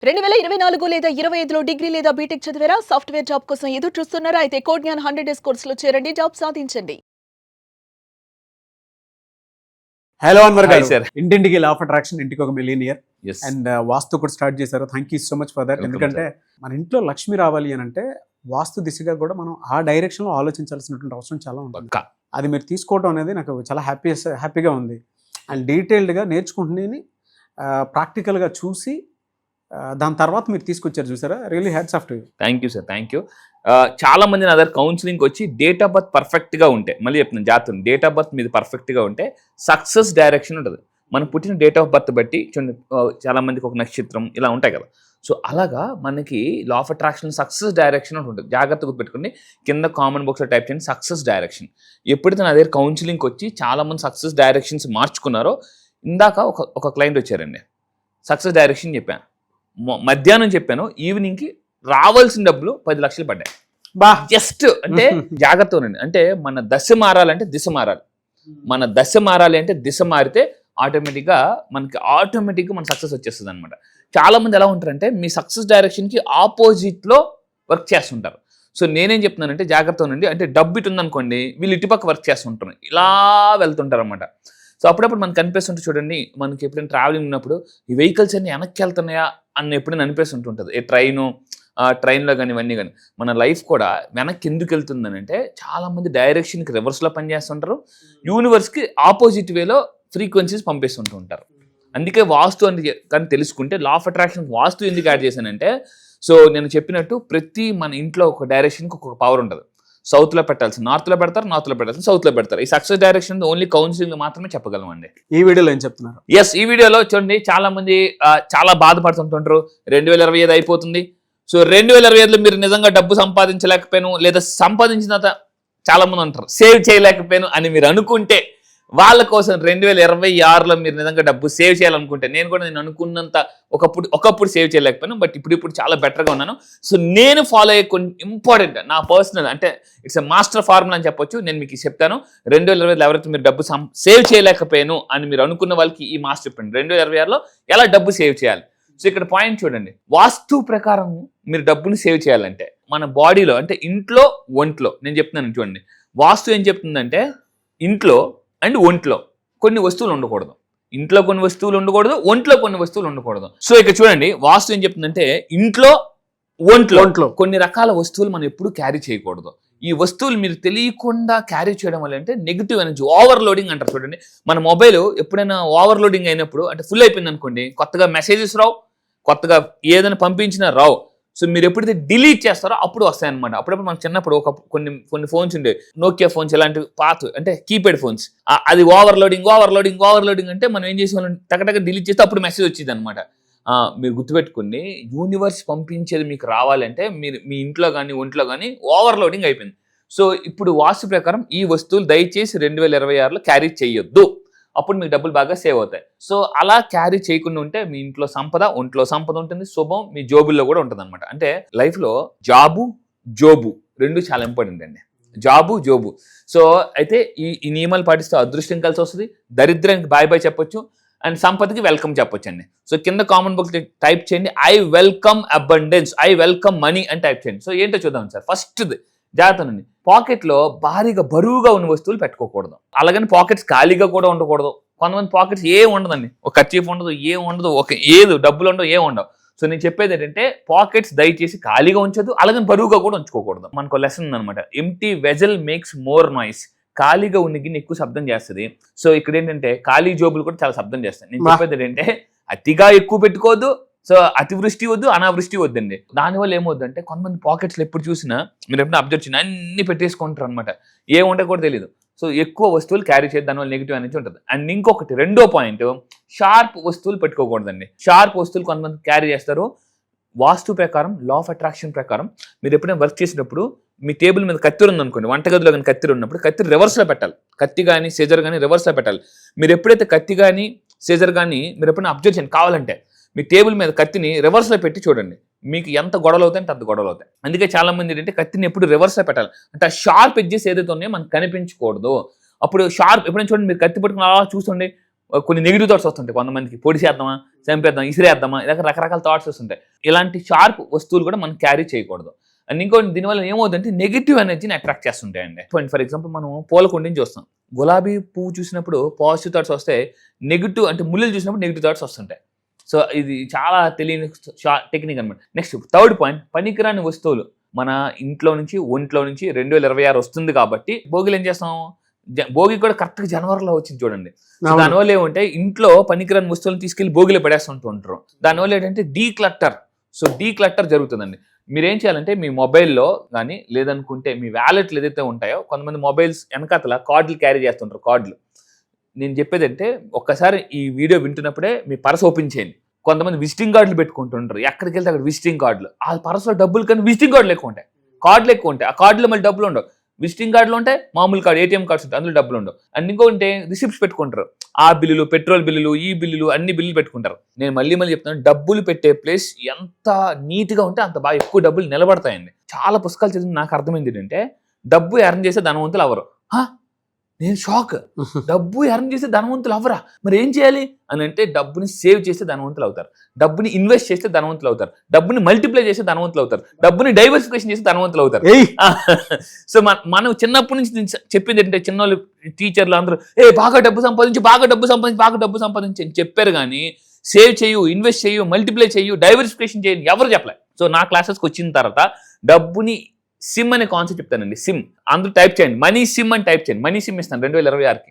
2024 లేదా 25లో డిగ్రీ లేదా బీటెక్ చదివారా? సాఫ్ట్‌వేర్ జాబ్ కోసం ఎదురు చూస్తున్నారా? అయితే కోడ్ జ్ఞాన్ 100 డేస్ కోర్సులో చేరండి, జాబ్ సాధించండి. హలో అన్వర్ Hi, గారు, sir. ఇంటింటికి లా ఆఫ్ అట్రాక్షన్, ఇంటికి ఒక మిలియనియర్ Yes. అండ్ వాస్తు కూడా స్టార్ట్ చేశారు. Thank you so much for that. Welcome, ఎందుకంటే మన ఇంట్లో లక్ష్మి రావాలి అని అంటే వాస్తు దిశగా కూడా మనం ఆ డైరెక్షన్ లో ఆలోచించాల్సినటువంటి అవసరం చాలా ఉంటుంది. పక్కా. అది మీరు తీసుకోవడం అనేది నాకు చాలా హ్యాపీగా ఉంది. అండ్ డీటెయిల్డ్గా నేర్చుకుంటున్నాను, ప్రాక్టికల్గా చూసి దాని తర్వాత మీరు తీసుకొచ్చారు చూసారా, really hats off to you. Thank you sir, thank you. చాలా మంది నా దగ్గర కౌన్సిలింగ్ వచ్చి డేట్ ఆఫ్ బర్త్ పర్ఫెక్ట్గా ఉంటే, మళ్ళీ చెప్తున్నాను జాతకం డేట్ ఆఫ్ బర్త్ మీద పర్ఫెక్ట్గా ఉంటే సక్సెస్ డైరెక్షన్ ఉంటుంది. మనం పుట్టిన డేట్ ఆఫ్ బర్త్ బట్టి చూడండి, చాలా మందికి ఒక నక్షత్రం ఇలా ఉంటాయి కదా. సో అలాగా మనకి law of attraction success direction ఉంటుంది. జాగ్రత్తగా గుర్తుపెట్టుకోండి, కింద కామన్ బాక్స్లో టైప్ చేయండి సక్సెస్ డైరెక్షన్. ఎప్పుడైతే నా దగ్గర కౌన్సిలింగ్కి వచ్చి చాలామంది సక్సెస్ డైరెక్షన్స్ మార్చుకున్నారో, ఇందాక ఒక క్లయింట్ వచ్చారండి, సక్సెస్ డైరెక్షన్ చెప్పాను, మధ్యాహ్నం చెప్పాను, ఈవినింగ్కి రావాల్సిన డబ్బులు 10 లక్షలు పడ్డాయి. జస్ట్ అంటే జాగ్రత్త ఉండండి. అంటే మన దశ మారాలంటే దిశ మారాలి. మన దశ మారాలి అంటే దిశ మారితే ఆటోమేటిక్గా మన సక్సెస్ వచ్చేస్తుంది అనమాట. చాలా మంది ఎలా ఉంటారంటే మీ సక్సెస్ డైరెక్షన్కి ఆపోజిట్లో వర్క్ చేస్తుంటారు. సో నేనేం చెప్తున్నానంటే జాగ్రత్త ఉండండి. అంటే డబ్బు ఇటు ఉందనుకోండి, వీళ్ళు ఇటుపక్క వర్క్ చేస్తుంటారు, ఇలా వెళ్తుంటారు అనమాట. సో అప్పుడప్పుడు మనకు అనిపిస్తుంటే చూడండి, మనకి ఎప్పుడైనా ట్రావెలింగ్ ఉన్నప్పుడు ఈ వెహికల్స్ అన్ని వెనక్కి వెళ్తున్నాయా అని ఎప్పుడైనా అనిపిస్తుంటుంటుంది. ఏ ట్రైన్లో కానీ ఇవన్నీ కానీ. మన లైఫ్ కూడా వెనక్కి ఎందుకు వెళ్తుందని అంటే, చాలామంది డైరెక్షన్కి రివర్స్లో పనిచేస్తుంటారు, యూనివర్స్కి ఆపోజిట్ వేలో ఫ్రీక్వెన్సీస్ పంపిస్తుంటూ ఉంటారు. అందుకే వాస్తు అని కానీ తెలుసుకుంటే, లా ఆఫ్ అట్రాక్షన్ వాస్తు ఎందుకు యాడ్ చేశానంటే, సో నేను చెప్పినట్టు ప్రతి మన ఇంట్లో ఒక డైరెక్షన్కి ఒక పవర్ ఉంటుంది. సౌత్లో పెట్టాల్సి నార్త్లో పెడతారు, నార్త్లో పెట్టాల్సి సౌత్లో పెడతారు. ఈ సక్సెస్ డైరెక్షన్ ఓన్లీ కౌన్సిలింగ్ మాత్రమే చెప్పగలమండి. ఈ వీడియోలో ఏం చెప్తున్నారు? ఎస్, ఈ వీడియోలో చూడండి, చాలా మంది చాలా బాధపడుతుంటుంటారు, 2025 అయిపోతుంది. సో 2025లో మీరు నిజంగా డబ్బు సంపాదించలేకపోయాను, లేదా సంపాదించిన చాలా మంది ఉంటారు సేవ్ చేయలేకపోయాను అని మీరు అనుకుంటే, వాళ్ళ కోసం 2026లో మీరు నిజంగా డబ్బు సేవ్ చేయాలనుకుంటే, నేను అనుకున్నంత ఒకప్పుడు సేవ్ చేయలేకపోయాను, బట్ ఇప్పుడు చాలా బెటర్గా ఉన్నాను. సో నేను ఫాలో అయ్యే కొన్ని ఇంపార్టెంట్ నా పర్సనల్, అంటే ఇట్స్ ఎ మాస్టర్ ఫార్ములా అని చెప్పొచ్చు. నేను మీకు చెప్తాను. 2025లో ఎవరైతే మీరు డబ్బు సేవ్ చేయలేకపోయాను అని మీరు అనుకున్న వాళ్ళకి ఈ మాస్టర్ చెప్పండి, 2026లో ఎలా డబ్బు సేవ్ చేయాలి. సో ఇక్కడ పాయింట్ చూడండి, వాస్తు ప్రకారం మీరు డబ్బుని సేవ్ చేయాలంటే మన బాడీలో, అంటే ఇంట్లో ఒంట్లో, నేను చెప్తున్నాను చూడండి, వాస్తు ఏం చెప్తుందంటే ఇంట్లో అండ్ ఒంట్లో కొన్ని వస్తువులు ఉండకూడదు. ఇంట్లో కొన్ని వస్తువులు ఉండకూడదు, ఒంట్లో కొన్ని వస్తువులు ఉండకూడదు. సో ఇక్కడ చూడండి, వాస్తు ఏం చెప్తుందంటే ఇంట్లో ఒంట్లో కొన్ని రకాల వస్తువులు మనం ఎప్పుడు క్యారీ చేయకూడదు. ఈ వస్తువులు మీరు తెలియకుండా క్యారీ చేయడం వల్ల అంటే నెగిటివ్ ఎనర్జీ, ఓవర్లోడింగ్ అంటారు చూడండి. మన మొబైల్ ఎప్పుడైనా ఓవర్లోడింగ్ అయినప్పుడు, అంటే ఫుల్ అయిపోయింది అనుకోండి, కొత్తగా మెసేజెస్ రావు, కొత్తగా ఏదైనా పంపించినా రావు. సో మీరు ఎప్పుడైతే డిలీట్ చేస్తారో అప్పుడు వస్తాయన్నమాట. అప్పుడప్పుడు మనకు చిన్నప్పుడు కొన్ని ఫోన్స్ ఉండే, నోకియా ఫోన్స్, ఇలాంటి పాత అంటే కీప్యాడ్ ఫోన్స్, అది ఓవర్లోడింగ్ అంటే మనం ఏం చేసేవాళ్ళం, టకటక డిలీట్ చేస్తే అప్పుడు మెసేజ్ వచ్చింది అనమాట. మీరు గుర్తుపెట్టుకోండి, యూనివర్స్ పంపించేది మీకు రావాలంటే మీరు మీ ఇంట్లో కానీ ఒంట్లో కానీ ఓవర్లోడింగ్ అయిపోయింది. సో ఇప్పుడు వాస్తు ప్రకారం ఈ వస్తువులు దయచేసి 2026లో క్యారీ చేయొద్దు, అప్పుడు మీకు డబ్బులు బాగా సేవ్ అవుతాయి. సో అలా క్యారీ చేయకుండా ఉంటే మీ ఇంట్లో సంపద, ఒంట్లో సంపద ఉంటుంది, శుభం మీ జోబుల్లో కూడా ఉంటుంది అనమాట. అంటే లైఫ్లో జోబు రెండు చాలా ఇంపార్టెంట్ అండి. జోబు. సో అయితే ఈ నియమాలు పాటిస్తే అదృష్టం కలిసి వస్తుంది, దరిద్రానికి బాయ్ చెప్పొచ్చు, అండ్ సంపదకి వెల్కమ్ చెప్పొచ్చు అండి. సో కింద కామన్ బాక్స్ టైప్ చేయండి, I welcome abundance, I welcome money అని టైప్ చేయండి. సో ఏంటో చూద్దాం సార్. ఫస్ట్ది జాగ్రత్తనండి, పాకెట్లో భారీగా బరువుగా ఉన్న వస్తువులు పెట్టుకోకూడదు. అలాగని పాకెట్స్ ఖాళీగా కూడా ఉండకూడదు. కొంతమంది పాకెట్స్ ఏం ఉండదండి, ఒక కర్చీఫ్ ఉండదు, ఏం ఉండదు, డబ్బులు ఉండవు, ఏం ఉండవు. సో నేను చెప్పేది ఏంటంటే, పాకెట్స్ దయచేసి ఖాళీగా ఉంచదు, అలాగని బరువుగా కూడా ఉంచుకోకూడదు. మనకు లెసన్ ఉందనమాట, empty vessel makes more noise. ఖాళీగా ఉన్న గిన్నె ఎక్కువ శబ్దం చేస్తుంది. సో ఇక్కడ ఏంటంటే ఖాళీ జోబులు కూడా చాలా శబ్దం చేస్తాయి. నేను చెప్పేది ఏంటంటే, అతిగా ఎక్కువ పెట్టుకోవద్దు, సో అతివృష్టి వద్దు, అనావృష్టి వద్దండి. దానివల్ల ఏమవుద్దంటే, కొంతమంది పాకెట్స్లో ఎప్పుడు చూసినా, మీరు ఎప్పుడైనా అబ్జర్వ్ చేసిన అన్ని పెట్టేసుకుంటారు అనమాట, ఏముంటే కూడా తెలియదు. సో ఎక్కువ వస్తువులు క్యారీ చేయదు, దానివల్ల నెగిటివ్ అనేది ఉంటుంది. అండ్ ఇంకొకటి రెండో పాయింట్, షార్ప్ వస్తువులు పెట్టుకోకూడదండి. షార్ప్ వస్తువులు కొంతమంది క్యారీ చేస్తారు. వాస్తు ప్రకారం, లా ఆఫ్ అట్రాక్షన్ ప్రకారం మీరు ఎప్పుడైనా వర్క్ చేసినప్పుడు మీ టేబుల్ మీద కత్తిరి ఉందనుకోండి, వంటగదిలో కానీ కత్తిరి ఉన్నప్పుడు కత్తిరి రివర్స్లో పెట్టాలి. కత్తి కానీ సీజర్ కానీ రివర్స్లో పెట్టాలి. మీరు ఎప్పుడైతే కత్తి కానీ సీజర్ కానీ మీరు ఎప్పుడైనా అబ్జర్వ్ చేయండి, కావాలంటే మీ టేబుల్ మీద కత్తిని రివర్స్లో పెట్టి చూడండి, మీకు ఎంత గొడవలు అవుతాయి అంటే అంత గొడవలు అవుతాయి. అందుకే చాలా మంది ఏంటంటే కత్తిని ఎప్పుడు రివర్స్లో పెట్టాలి. అంటే ఆ షార్ప్ ఎడ్జెస్ ఏదైతే ఉన్నాయో మనకు కనిపించకూడదు. అప్పుడు షార్ప్ ఎప్పుడైనా చూడండి, మీరు కత్తి పట్టుకుని అలా చూస్తుండే కొన్ని నెగిటివ్ థాట్స్ వస్తుంటాయి కొంతమందికి, పొడి చేద్దామా, చంపేద్దాం, ఇసిరేద్దామా, ఇలా రకరకాల థాట్స్ వస్తుంటాయి. ఇలాంటి షార్ప్ వస్తువులు కూడా మనం క్యారీ చేయకూడదు. అండ్ ఇంకోటి దీనివల్ల ఏమవుతుందంటే నెగిటివ్ ఎనర్జీని అట్రాక్ట్ చేస్తుంటాయండి. ఫర్ ఎగ్జాంపుల్ మనం పూలకుండిని చూస్తాం, గులాబీ పువ్వు చూసినప్పుడు పాజిటివ్ థాట్స్ వస్తాయి, నెగిటివ్ అంటే ముళ్ళు చూసినప్పుడు నెగిటివ్ థాట్స్ వస్తుంటాయి. సో ఇది చాలా తెలియని టెక్నిక్ అనమాట. నెక్స్ట్ థర్డ్ పాయింట్, పనికిరాని వస్తువులు మన ఇంట్లో నుంచి ఒంట్లో నుంచి 2026 వస్తుంది కాబట్టి భోగిలు ఏం చేస్తాం, భోగి కూడా కరెక్ట్గా జనవరిలో వచ్చింది చూడండి. దానివల్ల ఏమంటే ఇంట్లో పనికిరాని వస్తువులను తీసుకెళ్లి భోగిలో పడేస్తుంటూ ఉంటారు. దానివల్ల ఏంటంటే డీక్లట్టర్ జరుగుతుందండి. మీరేం చేయాలంటే మీ మొబైల్లో కానీ లేదనుకుంటే మీ వ్యాలెట్లు ఏదైతే ఉంటాయో, కొంతమంది మొబైల్స్ వెనకాతల కార్డులు క్యారీ చేస్తుంటారు. కార్డులు నేను చెప్పేది అంటే ఒక్కసారి ఈ వీడియో వింటున్నప్పుడే మీ పర్స్ ఓపెన్ చేయండి. కొంతమంది విజిటింగ్ కార్డులు పెట్టుకుంటుంటారు, ఎక్కడికి వెళ్తే అక్కడ విజిటింగ్ కార్డులు. ఆ పర్సులో డబ్బులు కానీ విజిటింగ్ కార్డులు ఎక్కువ ఉంటాయి, కార్డులు ఎక్కువ ఉంటాయి. ఆ కార్డులో మళ్ళీ డబ్బులు ఉండవు. విజిటింగ్ కార్డులు ఉంటాయి, మామూలు కార్డు ఏటీఎం కార్డ్స్ ఉంటాయి, అందులో డబ్బులు ఉండవు. అండ్ ఇంకోటి రిసిప్ట్స్ పెట్టుకుంటారు, ఆ బిల్లులు, పెట్రోల్ బిల్లులు, ఈ బిల్లులు, అన్ని బిల్లులు పెట్టుకుంటారు. నేను మళ్ళీ చెప్తాను, డబ్బులు పెట్టే ప్లేస్ ఎంత నీట్గా ఉంటే అంత బాగా ఎక్కువ డబ్బులు నిలబడతాయండి. చాలా పుస్తకాలు చదివి నాకు అర్థమైంది ఏంటంటే డబ్బు ఎర్న్ చేసే ధనవంతులు ఎవరు? నేను షాక్, డబ్బు ఎర్న్ చేస్తే ధనవంతులు అవరా? మరి ఏం చేయాలి అని అంటే డబ్బుని సేవ్ చేస్తే ధనవంతులు అవుతారు, డబ్బుని ఇన్వెస్ట్ చేస్తే ధనవంతులు అవుతారు, డబ్బుని మల్టిప్లై చేస్తే ధనవంతులు అవుతారు, డబ్బుని డైవర్సిఫికేషన్ చేస్తే ధనవంతులు అవుతారు. సో మనం చిన్నప్పటి నుంచి చెప్పింది ఏంటంటే, చిన్నోళ్ళు టీచర్లు అందరూ బాగా డబ్బు సంపాదించి అని చెప్పారు, కానీ సేవ్ చేయు, ఇన్వెస్ట్ చేయు, మల్టిప్లై చేయు, డైవర్సిఫికేషన్ చేయు ఎవరు చెప్పలేదు. సో నా క్లాసెస్కి వచ్చిన తర్వాత డబ్బుని సిమ్ అనే కాన్సెప్ట్ చెప్తానండి. సిమ్ అందరూ టైప్ చేయండి, మనీ సిమ్ అని టైప్ చేయండి. మనీ సిమ్ ఇస్తాను 2026కి.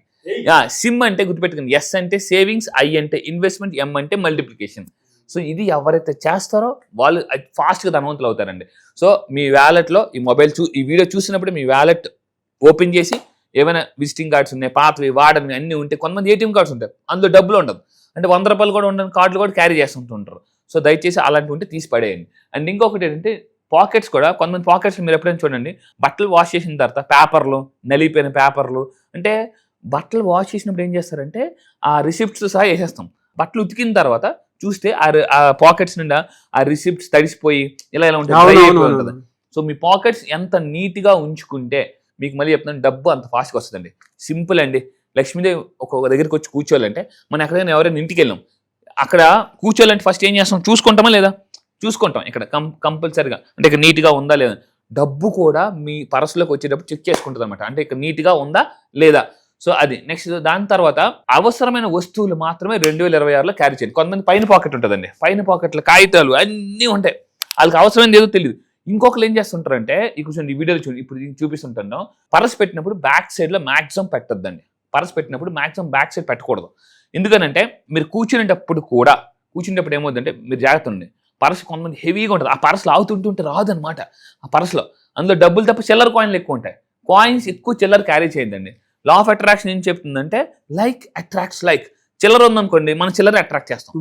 సిమ్ అంటే గుర్తుపెట్టుకోండి, ఎస్ అంటే సేవింగ్స్, ఐ అంటే ఇన్వెస్ట్మెంట్, ఎం అంటే మల్టిప్లికేషన్. సో ఇది ఎవరైతే చేస్తారో వాళ్ళు ఫాస్ట్గా ధనవంతులు అవుతారండి. సో మీ వ్యాలెట్లో ఈ వీడియో చూసినప్పుడు మీ వ్యాలెట్ ఓపెన్ చేసి ఏమైనా విజిటింగ్ కార్డ్స్ ఉన్నాయి, పాతవి వాడని అన్నీ ఉంటే, కొంతమంది ఏటీఎం కార్డ్స్ ఉంటాయి, అందులో డబ్బులు ఉండదు, అంటే 100 రూపాయలు కూడా ఉండని కార్డులు కూడా క్యారీ చేస్తుంటుంటారు. సో దయచేసి అలాంటివి ఉంటే తీసి పడేయండి. అండ్ ఇంకొకటి ఏంటంటే పాకెట్స్ కూడా, కొంతమంది పాకెట్స్ మీరు ఎప్పుడైనా చూడండి, బట్టలు వాష్ చేసిన తర్వాత పేపర్లు, నలిగిపోయిన పేపర్లు, అంటే బట్టలు వాష్ చేసినప్పుడు ఏం చేస్తారంటే ఆ రిసిప్ట్స్ సహా వేసేస్తాం. బట్టలు ఉతికిన తర్వాత చూస్తే ఆ పాకెట్స్ నిండా ఆ రిసిప్ట్స్ తడిసిపోయి ఇలా ఉంటుంది. సో మీ పాకెట్స్ ఎంత నీట్గా ఉంచుకుంటే మీకు మళ్ళీ చెప్తున్నాను డబ్బు అంత ఫాస్ట్గా వస్తుందండి. సింపుల్ అండి. లక్ష్మీదేవి ఒక దగ్గరికి వచ్చి కూర్చోవాలంటే, మనం ఎక్కడైనా ఎవరైనా ఇంటికి వెళ్ళాం, అక్కడ కూర్చోవాలంటే ఫస్ట్ ఏం చేస్తాం, చూసుకుంటామా లేదా? చూసుకుంటాం. ఇక్కడ కంపల్సరిగా అంటే ఇక్కడ నీట్గా ఉందా లేదా. డబ్బు కూడా మీ పర్సులోకి వచ్చేటప్పుడు చెక్ చేసుకుంటుంది అనమాట, అంటే ఇక్కడ నీట్గా ఉందా లేదా. సో అది నెక్స్ట్. దాని తర్వాత అవసరమైన వస్తువులు మాత్రమే 2026లో క్యారీ చేయండి. కొంతమంది పైన పాకెట్ ఉంటుందండి, పైన పాకెట్లో కాగితాలు అన్నీ ఉంటాయి, వాళ్ళకి అవసరమైనది ఏదో తెలియదు. ఇంకొకరు ఏం చేస్తుంటారంటే, ఈ వీడియోలో ఇప్పుడు చూపిస్తుంటాను, పర్స్ పెట్టినప్పుడు బ్యాక్ సైడ్లో మ్యాక్సిమం పెట్టొద్దండి. పర్స్ పెట్టినప్పుడు మ్యాక్సిమం బ్యాక్ సైడ్ పెట్టకూడదు. ఎందుకనంటే మీరు కూర్చునేటప్పుడు ఏమవుతుందంటే, మీరు జాగ్రత్త ఉండండి, పర్స్ కొంతమంది హెవీగా ఉంటుంది, ఆ పర్సులో ఆగుతుంటుంటే రాదు అనమాట. ఆ పర్సులో అందులో డబ్బులు తప్ప చిల్లర కాయిన్లు ఎక్కువ ఉంటాయి. కాయిన్స్ ఎక్కువ చిల్లర క్యారీ చేయొద్దండి. లా ఆఫ్ అట్రాక్షన్ ఏం చెప్తుందంటే, లైక్ అట్రాక్ట్స్ లైక్. చిల్లర ఉందనుకోండి, మనం చిల్లర అట్రాక్ట్ చేస్తాం.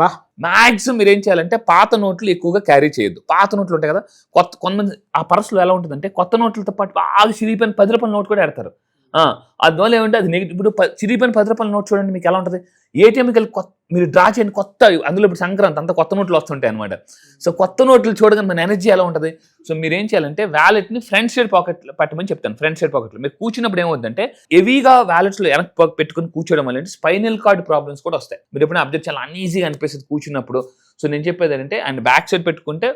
మ్యాక్సిమం మీరు ఏం చేయాలంటే పాత నోట్లు ఎక్కువగా క్యారీ చేయొద్దు. పాత నోట్లు ఉంటాయి కదా, కొంతమంది ఆ పర్సులో ఎలా ఉంటుందంటే కొత్త నోట్లతో పాటు బాగా చిరిగిపోయిన 10 రూపాయల నోట్ కూడా పెడతారు. అందువల్ల ఏమంటే అది నెగిటివ్. ఇప్పుడు చిరిగిపోయిన 10 రూపాయల నోట్ చూడండి మీకు ఎలా ఉంటుంది. ఏటీఎంకి వెళ్ళి మీరు డ్రా చేయండి కొత్త, అందులో ఇప్పుడు సంక్రాంతి అంతా కొత్త నోట్లు వస్తుంటాయి అనమాట. సో కొత్త నోట్లు చూడగానే మన ఎనర్జీ ఎలా ఉంటుంది. సో మీరు ఏం చేయాలంటే వ్యాలెట్ని ఫ్రంట్ సైడ్ పాకెట్లో పెట్టమని చెప్తాను. ఫ్రంట్ సైడ్ పాకెట్లో మీరు కూర్చున్నప్పుడు ఏమవుతుందంటే, హెవీగా వ్యాలెట్స్లో వెనక్కి పెట్టుకుని కూర్చోవడం వల్ల స్పైనల్ కార్డ్ ప్రాబ్లమ్స్ కూడా వస్తాయి. మీరు ఎప్పుడైనా అబ్జర్వ్ చాలా అన్ఈజీగా అనిపిస్తుంది కూర్చున్నప్పుడు. సో నేను చెప్పేది ఏంటంటే, అండ్ బ్యాక్ సైడ్ పెట్టుకుంటే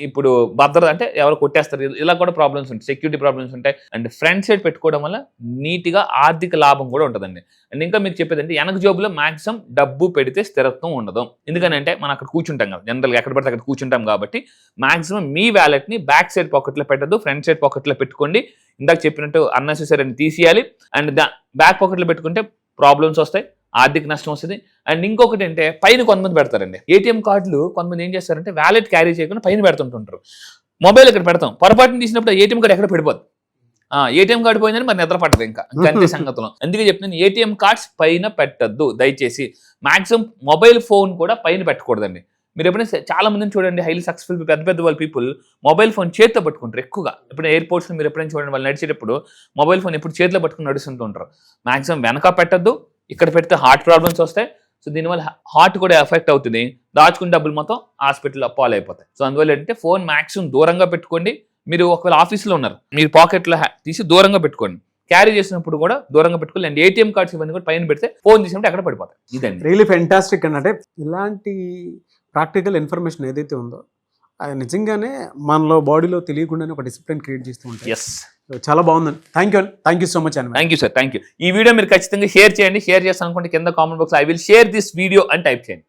ఇప్పుడు భద్రత అంటే ఎవరు కొట్టేస్తారు, ఇలా కూడా ప్రాబ్లమ్స్ ఉంటాయి, సెక్యూరిటీ ప్రాబ్లమ్స్ ఉంటాయి. అండ్ ఫ్రంట్ సైడ్ పెట్టుకోవడం వల్ల నీట్గా ఆర్థిక లాభం కూడా ఉంటుందండి. అండ్ ఇంకా మీకు చెప్పేది అంటే, వెనక జోబులో మాక్సిమం డబ్బు పెడితే స్థిరత్వం ఉండదు. ఎందుకనంటే మనం అక్కడ కూర్చుంటాం కదా, జనరల్గా ఎక్కడ పడితే అక్కడ కూర్చుంటాం కాబట్టి మాక్సిమం మీ వ్యాలెట్ని బ్యాక్ సైడ్ పాకెట్లో పెట్టద్దు, ఫ్రంట్ సైడ్ పాకెట్లో పెట్టుకోండి. ఇందాక చెప్పినట్టు అన్నెసెసరీ అని తీసేయాలి. అండ్ బ్యాక్ పాకెట్లో పెట్టుకుంటే ప్రాబ్లమ్స్ వస్తాయి, ఆర్థిక నష్టం వస్తుంది. అండ్ ఇంకొకటి అంటే, పైన కొంతమంది పెడతారండి ఏటీఎం కార్డులు. కొంతమంది ఏం చేస్తారంటే వ్యాలెట్ క్యారీ చేయకుండా పైన పెడుతుంటుంటారు. మొబైల్ ఇక్కడ పెడతాం, పొరపాటుని తీసినప్పుడు ఏటీఎం కార్డు ఎక్కడ పడిపోద్ది. ఏటీఎం కార్డు పోయిందని మరి నిద్ర పట్టదు ఇంకా అంతే సంగతిలో. అందుకే చెప్తున్నాను, ఏటీఎం కార్డ్స్ పైన పెట్టద్దు దయచేసి. మాక్సిమం మొబైల్ ఫోన్ కూడా పైన పెట్టకూడదండి. మీరు ఎప్పుడైనా చాలా మందిని చూడండి, హైలీ సక్సెస్ఫుల్ పెద్ద వాళ్ళ పీపుల్ మొబైల్ ఫోన్ చేతిలో పట్టుకుంటారు ఎక్కువగా. ఇప్పుడు ఎయిర్పోర్ట్స్లో మీరు ఎప్పుడైనా చూడండి, వాళ్ళు నడిచేటప్పుడు మొబైల్ ఫోన్ ఎప్పుడు చేతిలో పట్టుకుని నడుస్తుంటూ ఉంటారు. మాక్సిమం వెనక పెట్టద్దు, ఇక్కడ పెడితే హార్ట్ ప్రాబ్లమ్స్ వస్తాయి. సో దీనివల్ల హార్ట్ కూడా ఎఫెక్ట్ అవుతుంది, దాచుకున్న డబ్బులు మొత్తం హాస్పిటల్లో పాలైపోతాయి. సో అందువల్ల ఏంటంటే ఫోన్ మాక్సిమం దూరంగా పెట్టుకోండి. మీరు ఒకవేళ ఆఫీస్లో ఉన్నారు, మీరు పాకెట్లో తీసి దూరంగా పెట్టుకోండి, క్యారీ చేసినప్పుడు కూడా దూరంగా పెట్టుకోవాలి. అండ్ ఏటీఎం కార్డ్స్ ఇవన్నీ కూడా పైన పెడితే ఫోన్ చేసినప్పుడు ఎక్కడ పడిపోతాయి. ఇదండి. రియలీ ఫెంటాస్టిక్ అండి. అంటే ఇలాంటి ప్రాక్టికల్ ఇన్ఫర్మేషన్ ఏదైతే ఉందో అది నిజంగానే మనలో బాడీలో తెలియకుండానే ఒక డిసిప్లిన్ క్రియేట్ చేస్తూ ఉంటాయి. ఎస్, చాలా బాగుందండి. థ్యాంక్ యూ సో మచ్ అండి. Thank you sir, thank you. ఈ వీడియో మీరు ఖచ్చితంగా షేర్ చేయండి. షేర్ చేస్తాను అనుకుంటే కింద comment box I will share this video అని టైప్ చేయండి.